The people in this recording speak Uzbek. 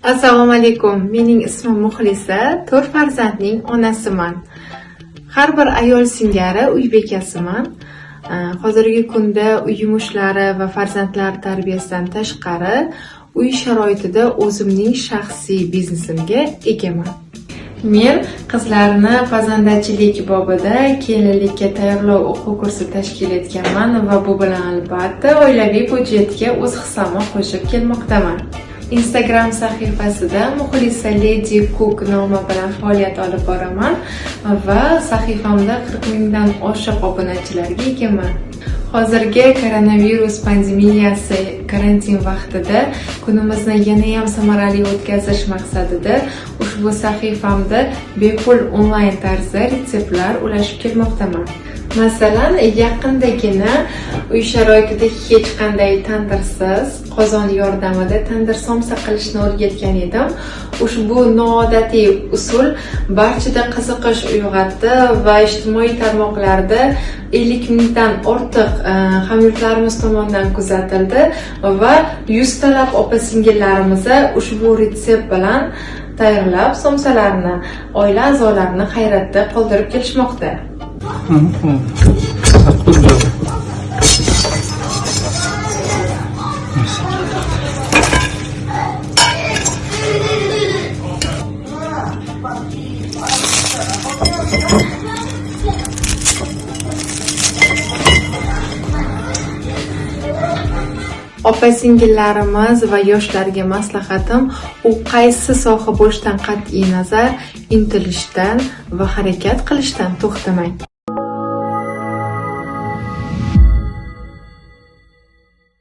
Assalomu alaykum. Mening ismim Muxlisa, 4 farzandning onasiman. Har bir ayol singari uy bekasiman. Hozirgi kunda uy yumushlari va farzandlar tarbiyasidan tashqari uy sharoitida o'zimning shaxsiy biznesimga egaman. Men qizlarni pazandachilik bobida kelinlikka tayyorlov o'quv kursi tashkil etganman va bu bilan albatta oilaviy budjetga o'z hissamni qo'shib kelmoqdaman. Instagram sahifasida Muxlisa Lady Cook nomi bilan faoliyat olib boraman va sahifamda 40 mingdan oshiq obunachilarga egaman. Hozirgi koronavirus pandemiyasi karantin vaqtida kunimizni yana ham samarali o'tkazish maqsadida ushbu sahifamda bepul onlayn tarzda retseptlar ulashib kelmoqdaman. Masalan, yaqindagina uy sharoitida hech qanday tandirsiz qozon yordamida tandir somsa qilishni o'rgatgan edim. Ushbu noodatiy usul barchada qiziqish uyg'otdi va ijtimoiy tarmoqlarda 50 mingdan ortiq hamyurtlarimiz tomonidan kuzatildi va 100 talab opa-singillarimiz ushbu retsept bilan tayyorlab somsalarni oila a'zolarini hayratda qoldirib kelishmoqda. Opa-singillarimiz va yoshlarga maslahatim, u qaysi soha bo'lishidan qat'iy nazar intilishdan va harakat qilishdan to'xtamang.